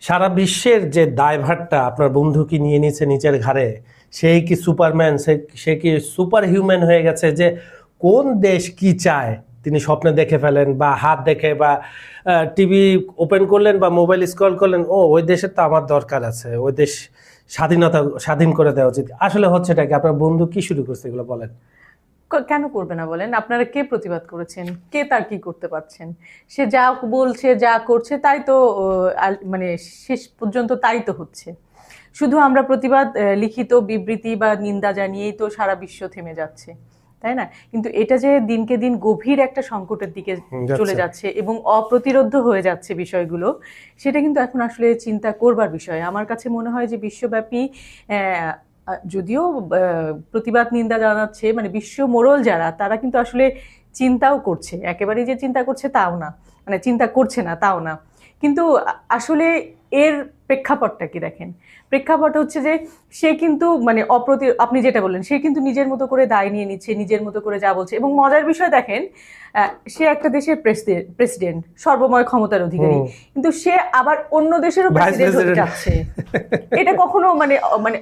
সারা বিশ্বের যে দায়ভারটা আপনার বন্ধু কি নিয়ে নিয়েছে নিজের ঘাড়ে, সেই কি সুপারম্যান, সে কি সুপার হিউম্যান হয়ে গেছে যে কোন দেশ কি চায় তিনি স্বপ্নে দেখে ফেলেন, বা হাত দেখে, বা টিভি ওপেন করলেন বা মোবাইল স্ক্রল করলেন, ও ওই দেশের তো আমার দরকার আছে, ওই দেশ স্বাধীন করে দেওয়া উচিত। আসলে হচ্ছে এটা কি? আপনার বন্ধু কি শুরু করছে এগুলো বলেন। কেন করবে না বলেন? আপনারা কে প্রতিবাদ করেছেন? কে তার কি করতে পারছেন? সে যা বলছে, যা করছে, তাই তো মানে শেষ পর্যন্ত তাই তো হচ্ছে। শুধু আমরা প্রতিবাদ, লিখিত বিবৃতি বা নিন্দা জানিয়েই তো সারা বিশ্ব থেমে যাচ্ছে, তাই না? কিন্তু এটা যে দিনকে দিন গভীর একটা সংকটের দিকে চলে যাচ্ছে এবং অপ্রতিরোধ্য হয়ে যাচ্ছে বিষয়গুলো, সেটা কিন্তু এখন আসলে চিন্তা করবার বিষয়। আমার কাছে মনে হয় যে বিশ্বব্যাপী যদিও প্রতিবাদ নিন্দা জানাচ্ছে, মানে বিশ্ব মোড়ল যারা, তারা কিন্তু আসলে চিন্তাও করছে, একেবারেই যে চিন্তা করছে তাও না, মানে চিন্তা করছে না তাও না। কিন্তু আসলে এর প্রেক্ষাপটটা কি দেখেন? প্রেক্ষাপট হচ্ছে যে সে কিন্তু মানে আপনি যেটা বললেন, সে কিন্তু নিজের মতো করে দায় নিয়ে নিচ্ছে, নিজের মতো করে যা বলছে। এবং মজার বিষয় দেখেন, সে একটা দেশের প্রেসিডেন্ট, সর্বময় ক্ষমতার অধিকারী, কিন্তু সে আবার অন্য দেশেরও প্রেসিডেন্ট হতে যাচ্ছে। এটা কখনো মানে মানে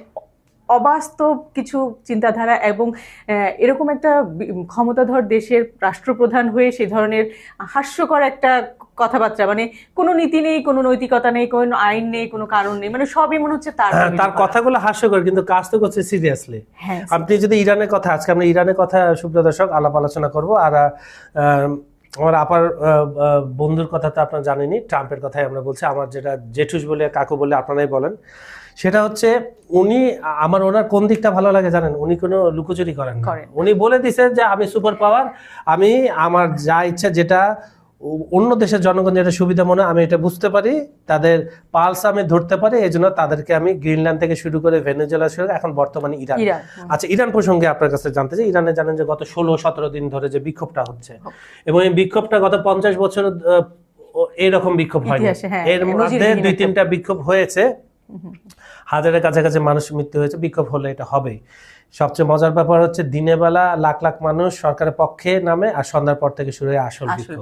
অবাস্তব কিছু চিন্তাধারা। এবং এরকম একটা ক্ষমতাধর দেশের রাষ্ট্রপ্রধান হয়ে সেই ধরনের হাস্যকর একটা কথাবার্তা, মানে কোনো নীতি নেই, কোনো নৈতিকতা নেই, কোনো আইন নেই, কোনো কারণ নেই, মানে সবই মনে হচ্ছে তার কথাগুলো হাস্যকর, কিন্তু কাজ তো করছে সিরিয়াসলি। আপনি যদি ইরানের কথা, আজকে আমরা ইরানের কথা সুপ্রিয় দর্শক আলাপ আলোচনা করবো। আর আমার আপার বন্ধুর কথা তো আপনারা জানেনই, ট্রাম্পের কথাই আমরা বলছি। আমার যেটা জেঠুস বলে, কাকু বলে আপনারাই বলেন, সেটা হচ্ছে উনি, আমার ওনার কোন দিকটা ভালো লাগে জানেন? উনি কোনো লুকোচুরি করেন না। উনি বলে দিচ্ছেন যে আমি সুপার পাওয়ার, আমি আমার যা ইচ্ছা, যেটা অন্য দেশের জনগণ যেটা সুবিধা মনে আমি এটা বুঝতে পারি, তাদের পালস আমি ধরতে পারি, এই জন্য তাদেরকে আমি গ্রিনল্যান্ড থেকে শুরু করে ভেনেজুয়েলা শুরু এখন বর্তমানে ইরান। আচ্ছা, ইরান প্রসঙ্গে আপনার কাছে জানতে চাই। ইরানে জানেন যে গত 16-17 দিন ধরে যে বিক্ষোভটা হচ্ছে, এবং এই বিক্ষোভটা গত 50 বছর এইরকম বিক্ষোভ হয়নি। এর মধ্যে 2-3টা বিক্ষোভ হয়েছে, হাজারের কাছাকাছি মানুষ মৃত্যু হয়েছে। বিক্ষোভ হলে এটা হবেই। সবচেয়ে মজার ব্যাপার হচ্ছে দিনের বেলা লাখ লাখ মানুষ সরকারের পক্ষে নামে, আর সন্ধ্যার পর থেকে শুরু হয় আসল বিক্ষোভ।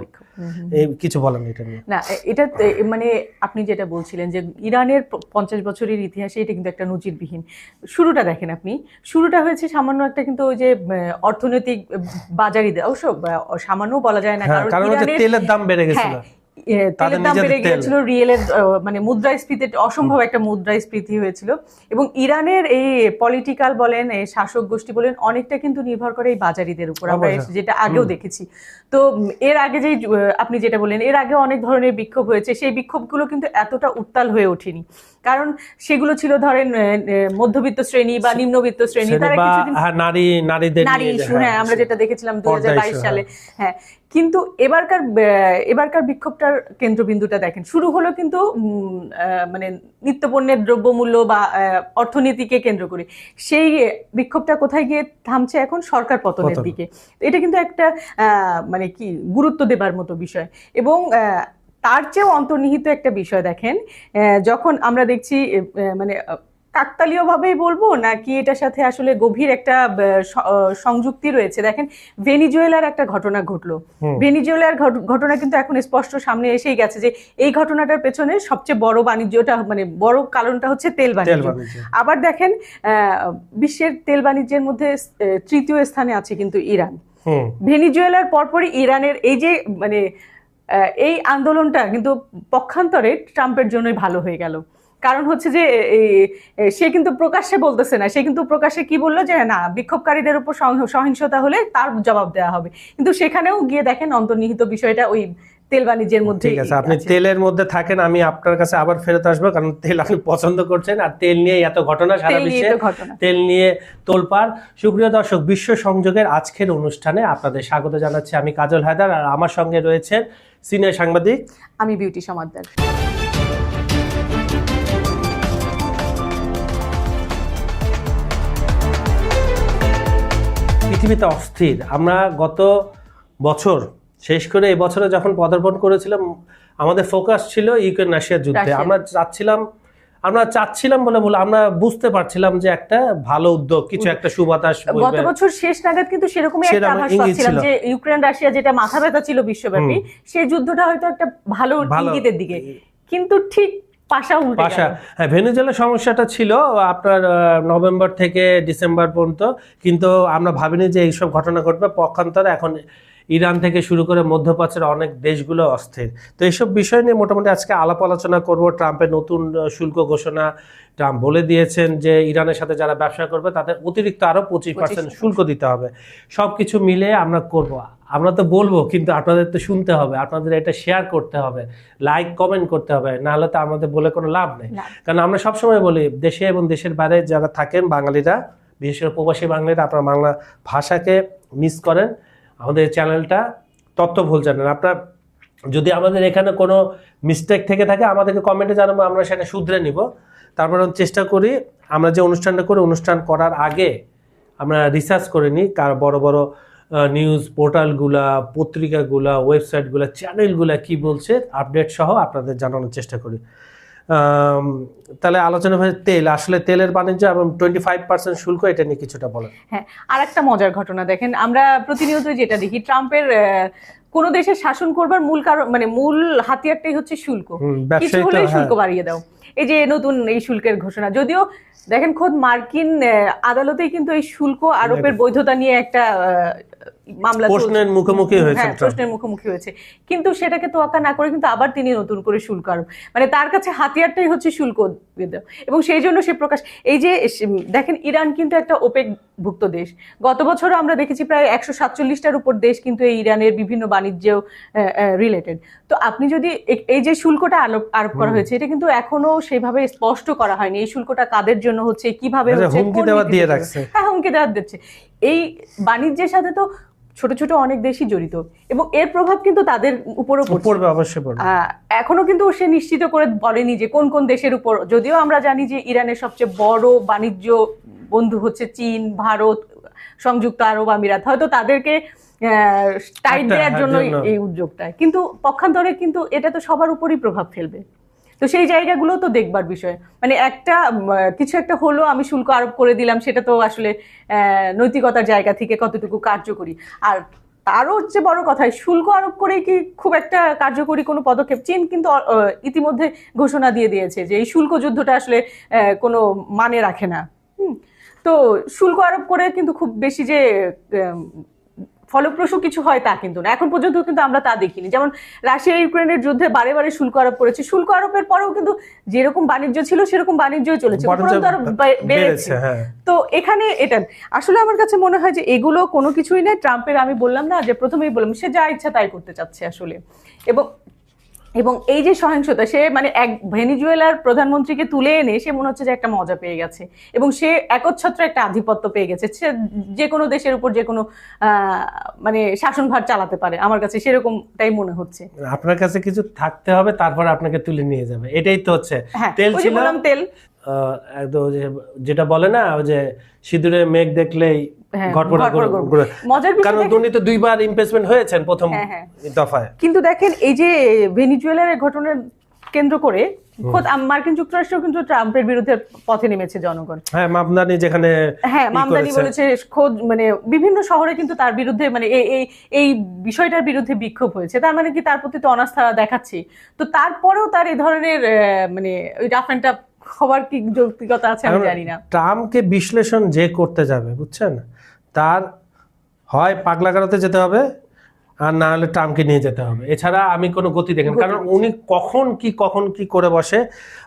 এই কিছু বলেন এটা নিয়ে? না, এটা মানে আপনি যেটা বলছিলেন যে ইরানের 50 বছরের ইতিহাসে এটা কিন্তু একটা নজিরবিহীন। শুরুটা দেখেন আপনি, শুরুটা হয়েছে সামান্য একটা, কিন্তু ওই যে অর্থনৈতিক বাজারিতে, অবশ্য সামান্য বলা যায় না, কারণ তেলের দাম বেড়ে গেছিল, তেলের দাম বেড়ে গিয়েছিল, রিয়েলের মানে মুদ্রাস্ফীতি, অসম্ভব একটা মুদ্রাস্ফীতি হয়েছিল। এবং ইরানের এই পলিটিক্যাল বলেন, এই শাসক গোষ্ঠী বলেন, অনেকটা কিন্তু নির্ভর করে এই বাজারিদের উপর, আমরা যেটা আগেও দেখেছি। তো এর আগে যে আপনি যেটা বললেন, এর আগে অনেক ধরনের বিক্ষোভ হয়েছে, সেই বিক্ষোভগুলো কিন্তু এতটা উত্তাল হয়ে ওঠেনি, কারণ সেগুলো ছিল ধরেন মধ্যবিত্ত শ্রেণী বা নিম্নবিত্ত শ্রেণী, তারা কিছুদিন নারী ইস্যু, হ্যাঁ, আমরা যেটা দেখেছিলাম 2022 সালে। হ্যাঁ, কিন্তু এবারকার বিক্ষোভটার কেন্দ্রবিন্দুটা দেখেন, শুরু হলো কিন্তু মানে নিত্যপণ্যের দ্রব্যমূল্য বা অর্থনীতিকে কেন্দ্র করে। সেই বিক্ষোভটা কোথায় গিয়ে থামছে এখন? সরকার পতনের দিকে। এটা কিন্তু একটা মানে কি গুরুত্ব দেবার মতো বিষয়। এবং তার চেয়েও অন্তর্নিহিত একটা বিষয় দেখেন, যখন আমরা দেখছি মানে কাকতালীয়ভাবেই বলবো নাকি এটার সাথে আসলে গভীর একটা সংযুক্তি রয়েছে। দেখেন, ভেনিজুয়েলার একটা ঘটনা ঘটলো। ভেনিজুয়েলার ঘটনা কিন্তু এখন স্পষ্ট সামনে এসেই গেছে যে এই ঘটনাটার পেছনে সবচেয়ে বড় বাণিজ্যটা, মানে বড় কারণটা হচ্ছে তেল বাণিজ্য। আবার দেখেন, বিশ্বের তেল বাণিজ্যের মধ্যে তৃতীয় স্থানে আছে কিন্তু ইরান। ভেনিজুয়েলার পরপরই ইরানের এই যে মানে এই আন্দোলনটা কিন্তু পক্ষান্তরে ট্রাম্পের জন্যই ভালো হয়ে গেল। কারণ হচ্ছে যে সে কিন্তু প্রকাশ্যে বলতেছে না, সে কিন্তু প্রকাশ্যে কি বললো যে না, বিক্ষোভকারীদের উপর সহিংসতা হলে তার জবাব দেওয়া হবে। কিন্তু সেখানেও গিয়ে দেখেন অন্তর্নিহিত বিষয়টা ওই তেল বাণিজ্যের মধ্যে। ঠিক আছে, আপনি তেলের মধ্যে থাকেন, আমি আপনার কাছে আবার ফেরত আসবো, কারণ তেল আপনি পছন্দ করছেন, আর তেল নিয়ে এত ঘটনা, সারা বিশ্বে তেল নিয়ে তোলপাড়। সুপ্রিয় দর্শক, বিশ্ব সংযোগের আজকের অনুষ্ঠানে আপনাদের স্বাগত জানাচ্ছি। আমি কাজল হায়দার, আর আমার সঙ্গে রয়েছেন সিনিয়র সাংবাদিক আমি বিউটি সমাদ্দার। পৃথিবীতে অস্থির। আমরা গত বছর শেষ করে এই বছরে যখন পদার্পণ করেছিলাম, আমাদের ফোকাস ছিল ইউক্রেন রাশিয়ার যুদ্ধে। আমরা চাচ্ছিলাম বলে আমরা বুঝতে পারছিলাম যে একটা ভালো উদ্যোগ, কিছু একটা সুবাতাস গত বছর শেষ নাগাদ কিন্তু সেরকমই একটা আভাস পাচ্ছিলাম যে ইউক্রেন রাশিয়া যেটা মাথা ব্যথা ছিল বিশ্বব্যাপী, সেই যুদ্ধটা হয়তো একটা ভালো ইঙ্গিতের দিকে। কিন্তু ঠিক পাশা উল্টে গেল। হ্যাঁ, ভেনেজুয়েলার সমস্যাটা ছিল আপনার নভেম্বর থেকে ডিসেম্বর পর্যন্ত, কিন্তু আমরা ভাবিনি যে এইসব ঘটনা ঘটবে। পক্ষান্তরে এখন ইরান থেকে শুরু করে মধ্যপ্রাচ্যের অনেক দেশগুলো অস্থির। তো এইসব বিষয় নিয়ে মোটামুটি আজকে আলাপ আলোচনা করব। ট্রাম্পের নতুন শুল্ক ঘোষণা, ট্রাম্প বলে দিয়েছেন যে ইরানের সাথে যারা ব্যবসা করবে তাদের অতিরিক্ত আরো 25% শুল্ক দিতে হবে। সবকিছু মিলে আমরা করব। আমরা তো বলবো, কিন্তু আপনাদের তো শুনতে হবে, আপনাদের এটা শেয়ার করতে হবে, লাইক কমেন্ট করতে হবে, নাহলে তো আমাদের বলে কোনো লাভ নেই। কারণ আমরা সবসময় বলি, দেশে এবং দেশের বাইরে যারা থাকেন বাঙালিরা, বিশেষ করে প্রবাসী বাঙালিরা, আপনার বাংলা ভাষাকে মিস করেন, আমাদের চ্যানেলটা তথ্য ভুল জানেন। আপনার যদি আমাদের এখানে কোনো মিস্টেক থেকে থাকে আমাদেরকে কমেন্টে জানাবো, আমরা সেটা শুধরে নিব। তারপর চেষ্টা করি আমরা যে অনুষ্ঠানটা করি, অনুষ্ঠান করার আগে আমরা রিসার্চ করে নিই, কার বড় বড় নিউজ পোর্টালগুলা, পত্রিকাগুলা, ওয়েবসাইটগুলা, চ্যানেলগুলা কি বলছে আপডেট সহ আপনাদের জানানোর চেষ্টা করি। তাহলে আলোচনা হয়ে তেল, আসলে তেলের বাণিজ্য এবং 25% শুল্ক, এটা নিয়ে কিছুটা বলেন। হ্যাঁ, আর একটা মজার ঘটনা দেখেন, আমরা প্রতিনিয়ত যেটা দেখি, ট্রাম্পের কোন দেশের শাসন করবার মূল কারণ, মানে মূল হাতিয়ারটাই হচ্ছে শুল্ক। কিছু হলেই শুল্ক বাড়িয়ে দাও। এই যে নতুন এই শুল্কের ঘোষণা, যদিও দেখেন খোদ মার্কিন আদালতেই কিন্তু এই শুল্ক আরোপের বৈধতা নিয়ে একটা মামলা প্রশ্নের মুখোমুখি হয়েছে, প্রশ্নের মুখোমুখি হয়েছে, কিন্তু সেটাকে তোয়াক্কা না করে কিন্তু আবার তিনি নতুন করে শুল্ক আরোপ, মানে তার কাছে হাতিয়ারটাই হচ্ছে শুল্ক দেওয়া। এবং সেই জন্য সে প্রকাশ, এই যে দেখেন ইরান কিন্তু একটা ওপেক ভুক্ত দেশ। গত বছরও আমরা দেখেছি প্রায় 147টার উপর দেশ কিন্তু এই ইরানের বিভিন্ন বাণিজ্য রিলেটেড। তো আপনি যদি এই যে শুল্কটা আরোপ করা হয়েছে, এটা কিন্তু এখনো সেভাবে স্পষ্ট করা হয়নি এই শুল্কটা কাদের জন্য হচ্ছে, কিভাবে হচ্ছে, হুমকি দেওয়া দিয়ে রাখছে। হ্যাঁ, হুমকি দেওয়া দিচ্ছে। এই বাণিজ্যের সাথে তো ছোট ছোট অনেক দেশই জড়িত, এবং এর প্রভাব কিন্তু তাদের উপরও পড়বে, অবশ্যই পড়বে। এখনো কিন্তু সে নিশ্চিত করে বলেনি যে কোন কোন দেশের উপর, যদিও আমরা জানি যে ইরানের সবচেয়ে বড় বাণিজ্য বন্ধু হচ্ছে চীন, ভারত, সংযুক্ত আরব আমিরাত, হয়তো তাদেরকে টাইট দেওয়ার জন্য এই উদ্যোগটা, কিন্তু পক্ষান্তরে কিন্তু এটা তো সবার উপরই প্রভাব ফেলবে। তো সেই জায়গাগুলো তো দেখবার বিষয়, মানে একটা কিছু একটা হলো, আমি শুল্ক আরোপ করে দিলাম, সেটা তো আসলে নৈতিকতার জায়গা থেকে কতটুকু কার্যকরী। আর তারও হচ্ছে বড় কথা, শুল্ক আরোপ করে কি খুব একটা কার্যকরী কোনো পদক্ষেপ? চীন কিন্তু ইতিমধ্যে ঘোষণা দিয়ে দিয়েছে যে এই শুল্ক যুদ্ধটা আসলে কোনো মানে রাখে না। তো শুল্ক আরোপ করে কিন্তু খুব বেশি যে ফলপ্রসূ কিছু হয় তা কিন্তু না, এখন পর্যন্ত কিন্তু আমরা তা দেখিনি। যেমন রাশিয়া ইউক্রেনের যুদ্ধে বারে বারে শুল্ক আরোপ করেছে, শুল্ক আরোপের পরেও কিন্তু যেরকম বাণিজ্য ছিল সেরকম বাণিজ্যই চলেছে, বেড়েছে। তো এখানে এটা আসলে আমার কাছে মনে হয় যে এগুলো কোনো কিছুই নেই। ট্রাম্পের, আমি বললাম না যে প্রথমেই বললাম, সে যা ইচ্ছা তাই করতে চাচ্ছে আসলে। এবং এই যে সহিংসতা, সে মানে এক ভেনিজুয়েলার প্রধানমন্ত্রীকে তুলে এনে সে মনে হচ্ছে যে একটা মজা পেয়ে গেছে, এবং সে একচ্ছত্র একটা আধিপত্য পেয়ে গেছে, সে যে কোনো দেশের উপর যে কোনো মানে শাসনভার চালাতে পারে। আমার কাছে সেরকমটাই মনে হচ্ছে। আপনার কাছে কিছু থাকতে হবে, তারপর আপনাকে তুলে নিয়ে যাবে, এটাই তো হচ্ছে। তেল ছিল, তেল একদম যেটা বলে না, যে সিঁদুরে মেঘ দেখলেই কারণ উনি তো দুইবার ইমপিচমেন্ট হয়েছেন প্রথম দফায়। কিন্তু দেখেন এই যে ভেনিজুয়েলার ঘটনার কেন্দ্র করে খোদ মার্কিন যুক্তরাষ্ট্র কিন্তু ট্রাম্পের বিরুদ্ধে পথে নেমেছে জনগণ। হ্যাঁ, মামদানি যেখানে, হ্যাঁ মামদানি বলেছে, খোদ মানে বিভিন্ন শহরে কিন্তু তার বিরুদ্ধে, মানে এই বিষয়টার বিরুদ্ধে বিক্ষোভ হয়েছে। তার মানে কি তার প্রতি তো অনাস্থা দেখাচ্ছি। তো তারপরেও তার এই ধরনের মানে ওই রাফ এন্ড টাফ হবার কি যৌক্তিকতা আছে আমি জানি না। ট্রাম্পকে বিশ্লেষণ যে করতে যাবে, বুঝছেন, তার হয় পাগলাগারোতে যেতে হবে, আর না হলে ট্রাম্পকে নিয়ে যেতে হবে। এছাড়া আমি কোনো গতি দেখেন, কারণ উনি কখন কি করে বসে।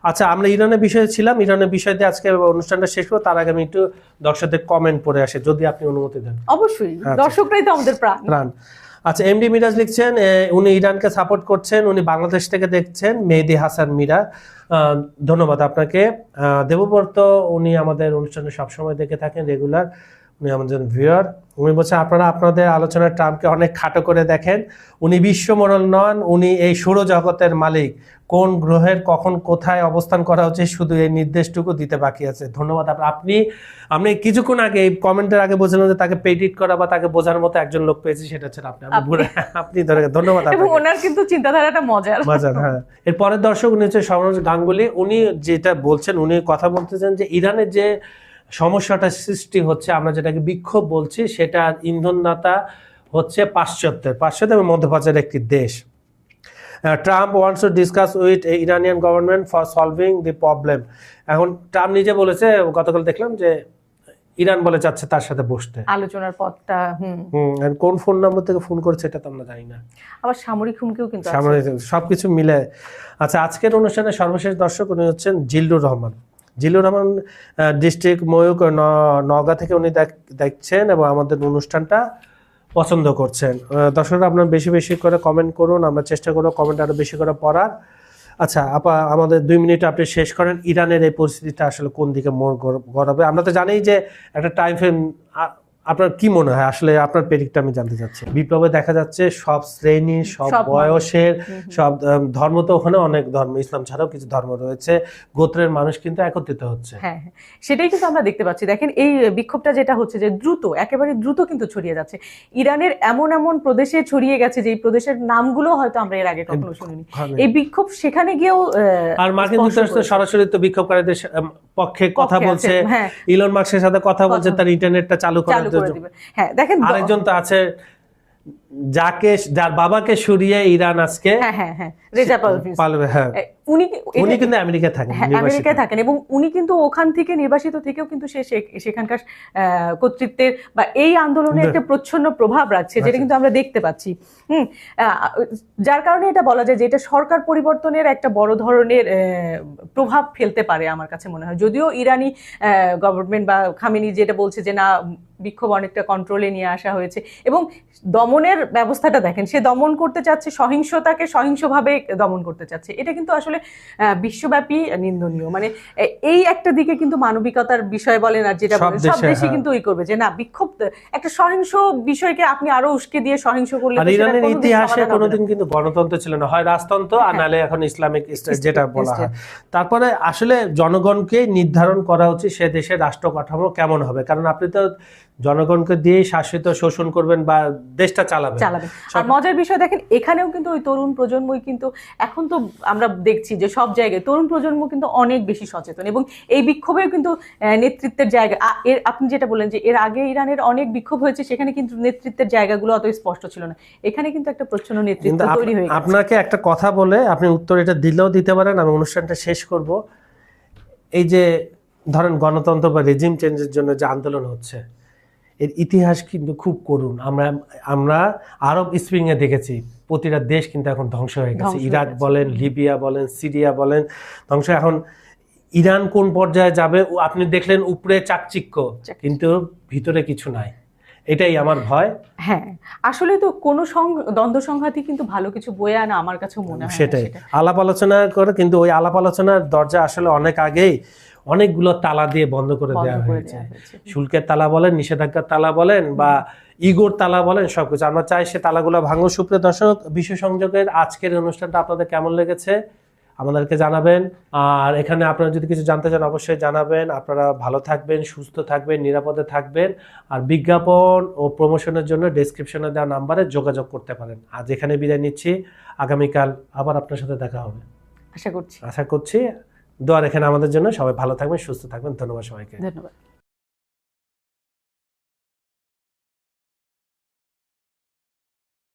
আচ্ছা, আমরা ইরানের বিষয়ে ছিলাম, ইরানের বিষয় দিয়ে আজকে অনুষ্ঠানটা শেষ করবো। তার আগে আমি একটু দর্শকদের কমেন্ট পড়ে আসে, যদি আপনি অনুমতি দেন। অবশ্যই, দর্শকরাই তো আমাদের প্রাণ। আচ্ছা, এমডি মিরাজ লিখছেন উনি ইরানকে সাপোর্ট করছেন, উনি বাংলাদেশ থেকে দেখছেন। মেহেদি হাসান মীরা, ধন্যবাদ আপনাকে। দেবব্রত, উনি আমাদের অনুষ্ঠানে সবসময় দেখে থাকেন, রেগুলার, উনি আমাদের ভিউয়ার। উনি বলছেন আপনারা আপনাদের আলোচনায় ট্রাম্পকে অনেক খাটো করে দেখেন, উনি বিশ্বমোড়ল নন, উনি এই সৌরজগতের মালিক। কোন গ্রহের কখন কোথায় অবস্থান করা উচিত শুধু এই নির্দেশটুকু দিতে বাকি আছে। ধন্যবাদ। আপনি কিছুক্ষণ আগে এই কমেন্টের আগে বলছিলেন যে তাকে পেডিট করা বা তাকে বোঝার মতো একজন লোক পেয়েছি, সেটা হচ্ছে আপনি ধন্যবাদ। এবং ওনার কিন্তু চিন্তাধারাটা মজার। হ্যাঁ। এর পরের দর্শক উনি হচ্ছে সরোজ গাঙ্গুলি। উনি যেটা বলছেন, উনি কথা বলতেছেন যে ইরানের যে সমস্যাটা সৃষ্টি হচ্ছে, আমরা যেটাকে বিক্ষোভ বলছি, সেটা ইন্ধনদাতা হচ্ছে পাশ্চাত্য এবং মধ্যপ্রাচ্যের একটি দেশ। Trump wants to discuss with Iranian government for solving the problem. এখন ট্রাম্প নিজে বলেছে, গতকাল দেখলাম যে ইরান বলে চাচ্ছে তার সাথে বসতে, আলোচনার পথটা। কোন ফোন নম্বর থেকে ফোন করেছে এটা তো আমরা জানি না, আবার সামরিক হুমকিও কিন্তু আছে। সামরিক সবকিছু মিলে। আচ্ছা, আজকের অনুষ্ঠানে সর্বশেষ দর্শক উনি হচ্ছেন জিল্লুর রহমান। জিল্লুর রহমান ডিস্ট্রিক্ট ময়ূক নওগাঁ থেকে উনি দেখছেন এবং আমাদের অনুষ্ঠানটা পছন্দ করছেন। দর্শকরা আপনারা বেশি বেশি করে কমেন্ট করুন, আমরা চেষ্টা করব কমেন্ট আরো বেশি করে পড়ার। আচ্ছা আপা, আমাদের 2 মিনিট আপনি শেষ করেন, ইরানের এই পরিস্থিতিটা আসলে কোন দিকে মোড় গড়াবে? আমরা তো জানি যে একটা টাইম ফ্রেম, আপনার কি মনে হয় আসলে? আপনার প্রেডিক্টটা আমি জানতে চাচ্ছি। বিপ্লবে দেখা যাচ্ছে সব শ্রেণী, সব বয়সের, সব ধর্ম, তো ওখানে অনেক ধর্ম, ইসলাম ছাড়াও কিছু ধর্ম রয়েছে, গোত্রের মানুষ কিন্তু একত্রিত হচ্ছে। হ্যাঁ, সেটাই কিন্তু আমরা দেখতে পাচ্ছি। দেখেন এই বিক্ষোভটা যেটা হচ্ছে যে দ্রুত, একেবারে দ্রুত কিন্তু ছড়িয়ে যাচ্ছে। ইরানের এমন এমন প্রদেশে ছড়িয়ে গেছে যে এই প্রদেশের নামগুলো হয়তো আমরা এর আগে কখনো শুনিনি। এই বিক্ষোভ সেখানে গিয়েও, আর মার্কিন যুক্তরাষ্ট্র সরাসরি তো বিক্ষোভকারীদের পক্ষে কথা বলছে, ইলন মাস্কের সাথে কথা বলছে তার ইন্টারনেটটা চালু করার জন্য। হ্যাঁ, দেখেন আরেকজন তো আছে যার বাবাকে সরিয়ে ইরান আজকে, রেজা পারভেজ, উনি কিন্তু আমেরিকায় থাকেন এবং উনি কিন্তু ওখান থেকে নির্বাসিত থেকেও কিন্তু সে সেখানকার কর্তৃত্বের বা এই আন্দোলনে একটা প্রচ্ছন্ন প্রভাব রাখছে, যেটা কিন্তু আমরা দেখতে পাচ্ছি। যার কারণে এটা বলা যায় যে এটা সরকার পরিবর্তনের একটা বড় ধরনের প্রভাব ফেলতে পারে আমার কাছে মনে হয়। যদিও ইরানি গভর্নমেন্ট বা খামেনি যেটা বলছে যে না, বিক্ষোভ অনেকটা কন্ট্রোলে নিয়ে আসা হয়েছে এবং দমনের ব্যবস্থাটা দেখেন, সে দমন করতে চাচ্ছে, সহিংসতাকে সহিংসভাবে দমন করতে চাচ্ছে। এটা কিন্তু আসলে বিশ্বব্যাপী নিন্দনীয়। মানে এই একটা দিকে কিন্তু মানবিকতার বিষয় বলেন আর যেটা বলেন, সব দেশই কিন্তু ওই করবে যে না, বিক্ষোভ একটা সহিংস বিষয়কে আপনি আরো উস্কে দিয়ে সহিংস করলে। আর ইরানের ইতিহাসে কোনোদিন কিন্তু গণতন্ত্র ছিল না, হয় রাজতন্ত্র আর নালে এখন ইসলামিক স্টেট যেটা বলা হয়। তারপরে আসলে জনগণকে নির্ধারণ করা উচিত সে দেশের রাষ্ট্র কাঠামো কেমন হবে, কারণ আপনি তো জনগণকে দিয়ে শাসিত শোষণ করবেন বা দেশটা চালাবেন। আর মজার বিষয় দেখেন, এখানেও কিন্তু ওই তরুণ প্রজন্মই কিন্তু এখন তো আমরা দেখছি যে সব জায়গায় তরুণ প্রজন্ম কিন্তু অনেক বেশি সচেতন এবং এই বিক্ষোভেও কিন্তু নেতৃত্বের জায়গা, এর আপনি যেটা বললেন যে এর আগে ইরানের অনেক বিক্ষোভ হয়েছে, সেখানে কিন্তু নেতৃত্বের জায়গাগুলো অত স্পষ্ট ছিল না। এখানে কিন্তু একটা প্রচ্ছন্ন নেতৃত্ব তৈরি হয়ে গেছে। আপনাকে একটা কথা বলে আপনি উত্তর এটা দিলেও দিতে পারেন, আমি অনুষ্ঠানটা শেষ করব। এই যে ধরেন গণতন্ত্র বা রেজিম চেঞ্জের জন্য যে আন্দোলন হচ্ছে, এর ইতিহাস কিন্তু খুব করুণ। আমরা আরব স্প্রিংয়ে দেখেছি প্রতিটা দেশ কিন্তু এখন ধ্বংস হয়ে গেছে। ইরাক বলেন, লিবিয়া বলেন, সিরিয়া বলেন, ধ্বংস। এখন ইরান কোন পর্যায়ে যাবে আপনি দেখলেন, উপরে চাকচিক্য কিন্তু ভিতরে কিছু নাই, এটাই আমার ভয়। হ্যাঁ, আসলে তো কোনো দ্বন্দ্ব সংঘাতই কিন্তু ভালো কিছু বয়ে আনা আমার কাছে মনে হয়। সেটাই আলাপ আলোচনা করে, কিন্তু ওই আলাপ আলোচনার দরজা আসলে অনেক আগেই অনেকগুলো তালা দিয়ে বন্ধ করে দেওয়া হয়েছে। শুল্কের তালা বলেন, নিষেধাজ্ঞার তালা বলেন বা ইগোর তালা বলেন, সবকিছু। আমরা চাই সে তালাগুলো ভাঙো। সুপ্রিয় দর্শক, বিশ্ব সংযোগের আজকের অনুষ্ঠানটা আপনাদের কেমন লেগেছে আমাদেরকে জানাবেন। আর এখানে আপনারা যদি কিছু জানতে চান অবশ্যই জানাবেন। আপনারা ভালো থাকবেন, সুস্থ থাকবেন, নিরাপদে থাকবেন। আর বিজ্ঞাপন ও প্রমোশনের জন্য ডেসক্রিপশনে দেওয়া নাম্বারে যোগাযোগ করতে পারেন। আজ এখানে বিদায় নিচ্ছি, আগামীকাল আবার আপনার সাথে দেখা হবে আশা করছি। দোয়া রাখেন আমাদের জন্য। সবাই ভালো থাকবেন, সুস্থ থাকবেন। ধন্যবাদ সবাইকে। ধন্যবাদ।